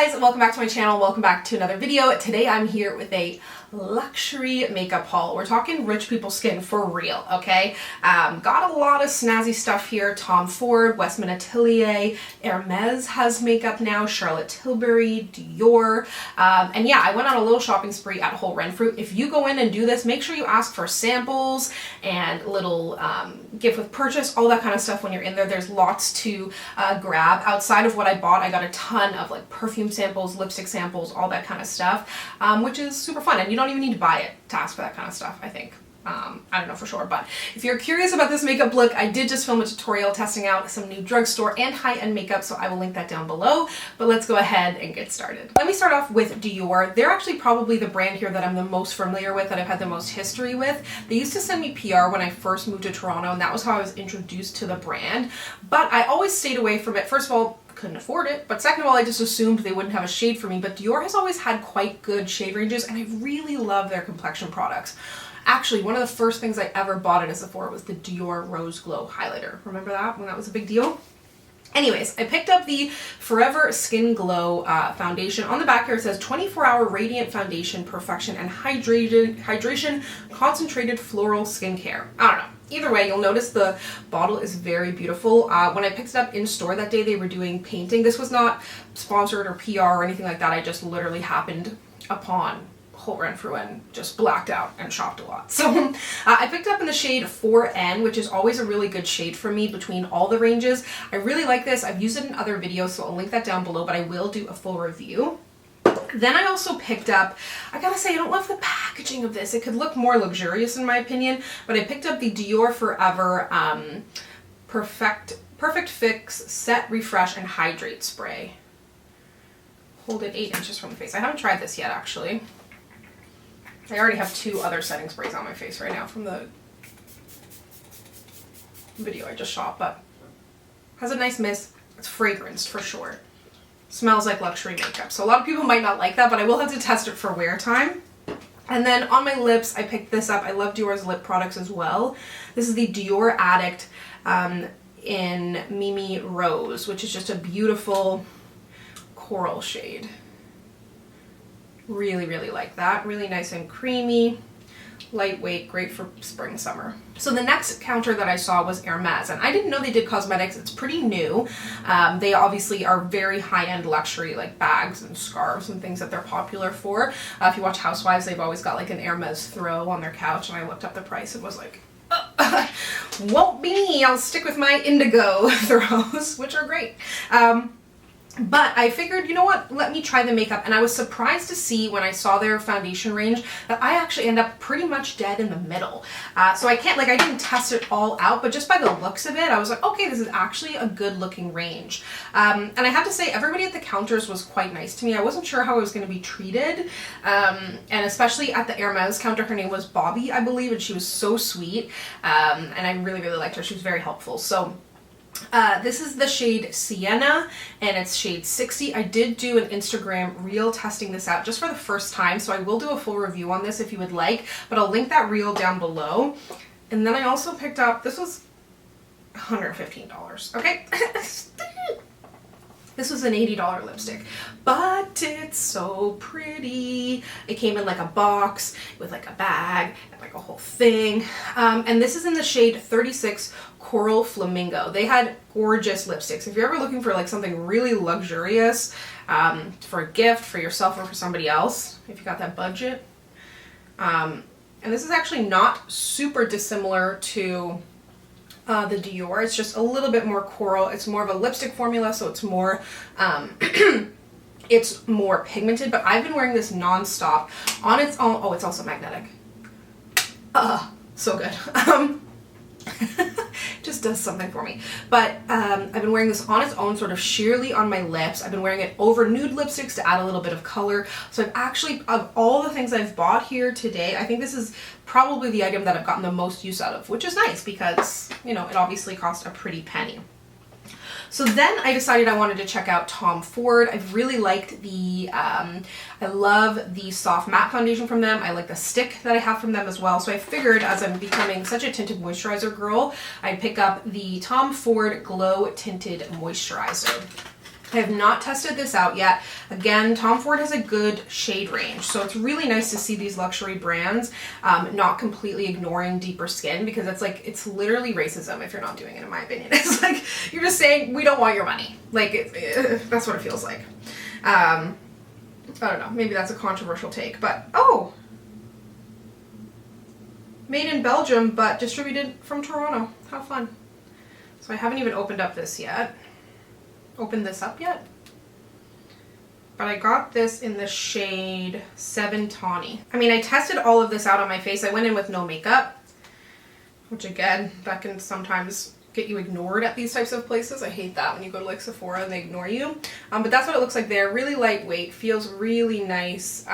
guys, welcome back to my channel. Welcome back to another video. Today I'm here with a luxury makeup haul. We're talking rich people skin for real, okay? Got a lot of snazzy stuff here. Tom Ford, Westman Atelier, Hermes has makeup now, Charlotte Tilbury, Dior. And yeah, I went on a little shopping spree at Holt Renfrew. If you go in and do this, make sure you ask for samples and little gift with purchase, all that kind of stuff when you're in there. There's lots to grab. Outside of what I bought, I got a ton of like perfume samples, lipstick samples, all that kind of stuff, which is super fun. And you don't even need to buy it to ask for that kind of stuff, I think. I don't know for sure, but if you're curious about this makeup look, I did just film a tutorial testing out some new drugstore and high-end makeup, so I will link that down below. But let's go ahead and get started. Let me start off with Dior. They're actually probably the brand here that I'm the most familiar with, that I've had the most history with. They used to send me PR when I first moved to Toronto, and that was how I was introduced to the brand. But I always stayed away from it. First of all, couldn't afford it, but second of all, I just assumed they wouldn't have a shade for me. But Dior has always had quite good shade ranges, and I really love their complexion products. Actually, one of the first things I ever bought at a Sephora was the Dior Rose Glow highlighter. Remember that when that was a big deal? Anyways, I picked up the Forever Skin Glow foundation. On the back here it says 24-hour radiant foundation, perfection, and hydration, concentrated floral skincare. I don't know. Either way, you'll notice the bottle is very beautiful. When I picked it up in store that day, they were doing painting. This was not sponsored or PR or anything like that. I just literally happened upon Holt Renfrew and just blacked out and shopped a lot. So I picked up in the shade 4N, which is always a really good shade for me between all the ranges. I really like this. I've used it in other videos, so I'll link that down below, but I will do a full review. Then I also picked up, I gotta say, I don't love the packaging of this. It could look more luxurious in my opinion, but I picked up the Dior Forever Perfect Fix Set, Refresh, and Hydrate Spray. Hold it 8 inches from the face. I haven't tried this yet, actually. I already have 2 other setting sprays on my face right now from the video I just shot, but has a nice mist. It's fragranced for sure. Smells like luxury makeup. So a lot of people might not like that, but I will have to test it for wear time. And then on my lips, I picked this up. I love Dior's lip products as well. This is the Dior Addict in Mimi Rose, which is just a beautiful coral shade. Really, really like that. Really nice and creamy, lightweight, great for spring, summer. So the next counter that I saw was Hermes, and I didn't know they did cosmetics. It's pretty new. They obviously are very high-end luxury, like bags and scarves and things that they're popular for. If you watch Housewives, they've always got like an Hermes throw on their couch, and I looked up the price and was like, won't be me. I'll stick with my indigo throws, which are great. But I figured, you know what, let me try the makeup, and I was surprised to see when I saw their foundation range that I actually end up pretty much dead in the middle. So I can't, like, I didn't test it all out, but just by the looks of it, I was like, okay, this is actually a good looking range. And I have to say, everybody at the counters was quite nice to me. I wasn't sure how I was going to be treated, and especially at the Hermes counter, her name was Bobby, I believe, and she was so sweet, and I really, really liked her. She was very helpful. So this is the shade Sienna, and it's shade 60. I did do an Instagram reel testing this out just for the first time, so I will do a full review on this if you would like, but I'll link that reel down below. And then I also picked up, this was $115, okay? This was an $80 lipstick, but it's so pretty. It came in like a box with like a bag and like a whole thing. And this is in the shade 36 Coral Flamingo. They had gorgeous lipsticks. If you're ever looking for like something really luxurious for a gift, for yourself or for somebody else, if you got that budget. And this is actually not super dissimilar to the Dior. It's just a little bit more coral. It's more of a lipstick formula, so it's more it's more pigmented, but I've been wearing this non-stop on its own. Oh, it's also magnetic. So good. Just does something for me. But I've been wearing this on its own, sort of sheerly on my lips. I've been wearing it over nude lipsticks to add a little bit of color. So I've actually, of all the things I've bought here today, I think this is probably the item that I've gotten the most use out of, which is nice because, you know, it obviously cost a pretty penny. So then I decided I wanted to check out Tom Ford. I've really liked the, I love the soft matte foundation from them. I like the stick that I have from them as well. So I figured as I'm becoming such a tinted moisturizer girl, I'd pick up the Tom Ford Glow Tinted Moisturizer. I have not tested this out yet. Again, Tom Ford has a good shade range, so it's really nice to see these luxury brands not completely ignoring deeper skin, because it's like, it's literally racism if you're not doing it, in my opinion. It's like, you're just saying, we don't want your money. Like, that's what it feels like. I don't know, maybe that's a controversial take, but, oh! Made in Belgium, but distributed from Toronto. How fun. So I haven't even opened up this yet. Opened this up yet? But I got this in the shade 7 Tawny. I mean, I tested all of this out on my face. I went in with no makeup, which again, that can sometimes get you ignored at these types of places. I hate that when you go to like Sephora and they ignore you. But that's what it looks like there. Really lightweight, feels really nice.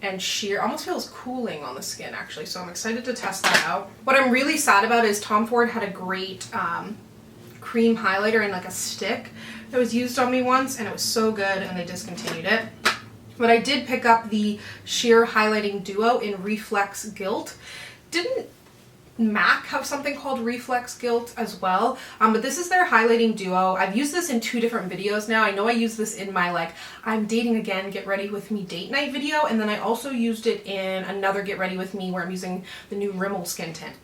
And sheer, almost feels cooling on the skin actually, so I'm excited to test that out. What I'm really sad about is Tom Ford had a great cream highlighter in like a stick that was used on me once, and it was so good, and they discontinued it. But I did pick up the sheer highlighting duo in Reflex Gilt. Didn't MAC have something called Reflex Gilt as well? But this is their highlighting duo. I've used this in 2 different videos now. I know I used this in my like, I'm dating again, get ready with me date night video, and then I also used it in another get ready with me where I'm using the new Rimmel skin tint.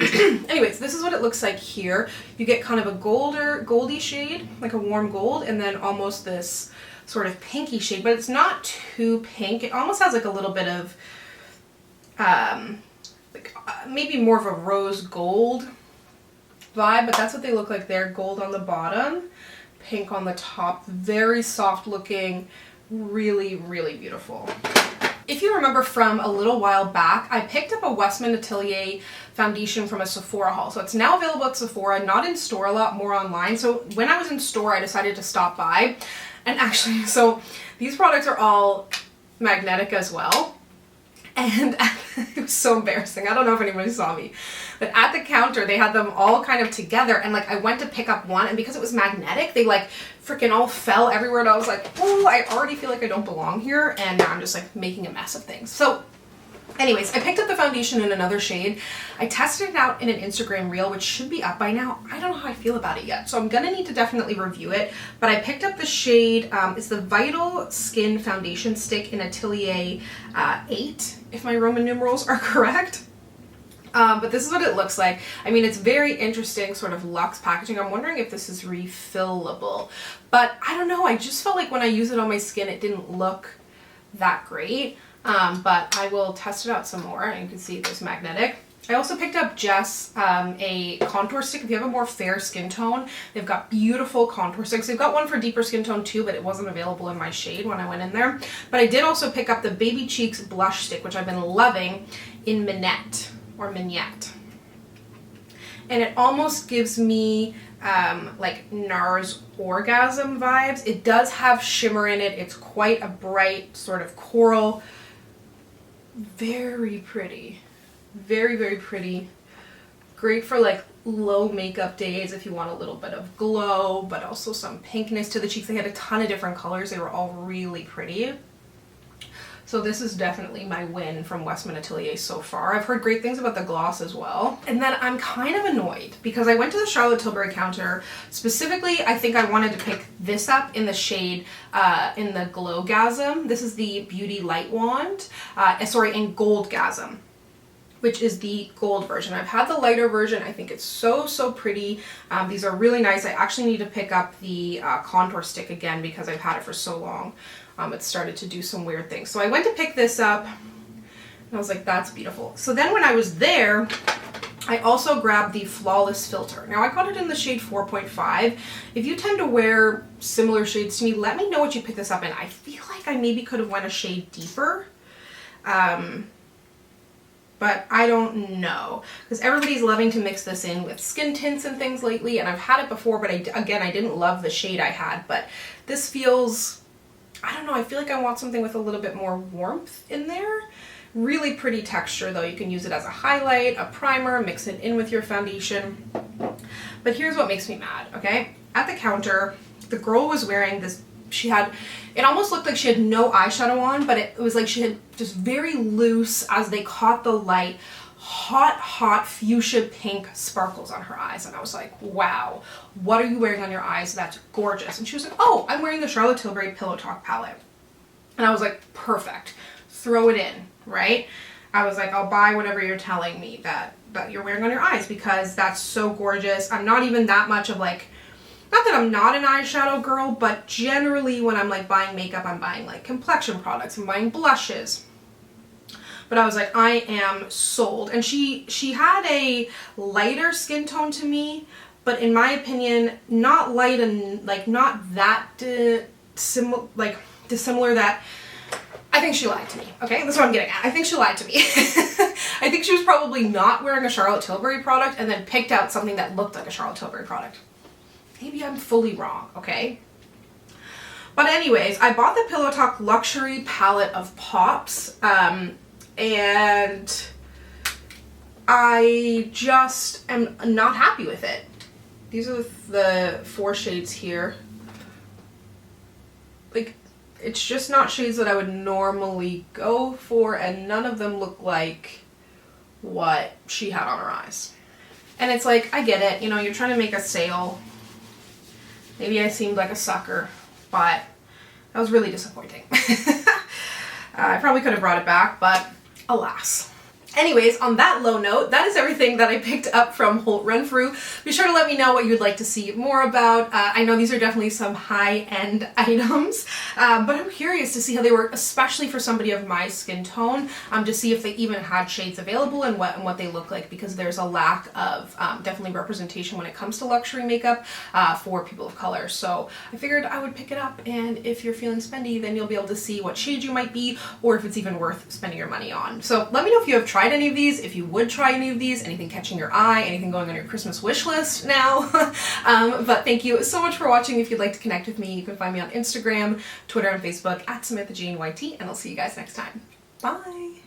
Anyways, this is what it looks like here. You get kind of a goldy shade, like a warm gold, and then almost this sort of pinky shade, but it's not too pink. It almost has like a little bit of maybe more of a rose gold vibe, but that's what they look like there. Gold on the bottom, pink on the top, very soft looking, really, really beautiful. If you remember from a little while back, I picked up a Westman Atelier foundation from a Sephora haul. So it's now available at Sephora, not in store, a lot more online. So when I was in store, I decided to stop by. And actually, so these products are all magnetic as well. And it was so embarrassing. I don't know if anybody saw me, but at the counter they had them all kind of together, and like I went to pick up one, and because it was magnetic, they like freaking all fell everywhere, and I was like, oh, I already feel like I don't belong here, and now I'm just like making a mess of things. So anyways, I picked up the foundation in another shade. I tested it out in an Instagram reel, which should be up by now. I don't know how I feel about it yet, so I'm gonna need to definitely review it. But I picked up the shade, it's the Vital Skin Foundation Stick in Atelier 8, if my Roman numerals are correct. But this is what it looks like. I mean, it's very interesting sort of luxe packaging. I'm wondering if this is refillable, but I don't know. I just felt like when I use it on my skin, it didn't look that great. But I will test it out some more, and you can see there's magnetic. I also picked up Jess a contour stick. If you have a more fair skin tone, they've got beautiful contour sticks. They've got one for deeper skin tone too, but it wasn't available in my shade when I went in there. But I did also pick up the Baby Cheeks blush stick, which I've been loving, in Minette or Mignette. And it almost gives me like NARS Orgasm vibes. It does have shimmer in it. It's quite a bright sort of coral. Very pretty. Very, very pretty. Great for like low makeup days if you want a little bit of glow, but also some pinkness to the cheeks. They had a ton of different colors. They were all really pretty. So this is definitely my win from Westman Atelier so far. I've heard great things about the gloss as well. And then I'm kind of annoyed because I went to the Charlotte Tilbury counter. Specifically, I think I wanted to pick this up in the shade, in the Glowgasm. This is the Beauty Light Wand, in Goldgasm, which is the gold version. I've had the lighter version. I think it's so, so pretty. These are really nice. I actually need to pick up the contour stick again because I've had it for so long. It started to do some weird things. So I went to pick this up, and I was like, that's beautiful. So then when I was there, I also grabbed the Flawless Filter. Now I got it in the shade 4.5. If you tend to wear similar shades to me, let me know what you picked this up in. I feel like I maybe could have went a shade deeper. But I don't know, because everybody's loving to mix this in with skin tints and things lately, and I've had it before, but again, I didn't love the shade I had, but this feels, I don't know, I feel like I want something with a little bit more warmth in there. Really pretty texture though. You can use it as a highlight, a primer, mix it in with your foundation. But here's what makes me mad, okay? At the counter, the girl was wearing this, it almost looked like she had no eyeshadow on, but it was like she had just very loose, as they caught the light, hot fuchsia pink sparkles on her eyes. And I was like, wow, what are you wearing on your eyes? That's gorgeous. And she was like, oh, I'm wearing the Charlotte Tilbury Pillow Talk palette. And I was like, perfect. Throw it in, right? I was like, I'll buy whatever you're telling me that you're wearing on your eyes because that's so gorgeous. I'm not even that much of like, not that I'm not an eyeshadow girl, but generally when I'm like buying makeup, I'm buying like complexion products, I'm buying blushes. But I was like, I am sold. And she had a lighter skin tone to me, but in my opinion, not light and like not that dissimilar that I think she lied to me. Okay, that's what I'm getting at. I think she lied to me. I think she was probably not wearing a Charlotte Tilbury product and then picked out something that looked like a Charlotte Tilbury product. Maybe I'm fully wrong, okay? But anyways, I bought the Pillow Talk Luxury palette of pops, and I just am not happy with it. These are the 4 shades here. Like, it's just not shades that I would normally go for, and none of them look like what she had on her eyes. And it's like, I get it, you know, you're trying to make a sale. Maybe I seemed like a sucker, but that was really disappointing. I probably could have brought it back, but alas. Anyways, on that low note, that is everything that I picked up from Holt Renfrew. Be sure to let me know what you'd like to see more about. I know these are definitely some high-end items, but I'm curious to see how they work, especially for somebody of my skin tone, to see if they even had shades available and what they look like, because there's a lack of definitely representation when it comes to luxury makeup for people of color. So I figured I would pick it up, and if you're feeling spendy, then you'll be able to see what shade you might be, or if it's even worth spending your money on. So let me know if you have tried any of these, if you would try any of these, anything catching your eye, anything going on your Christmas wish list now. But thank you so much for watching. If you'd like to connect with me, you can find me on Instagram, Twitter, and Facebook at SamanthaJaneYT, and I'll see you guys next time. Bye!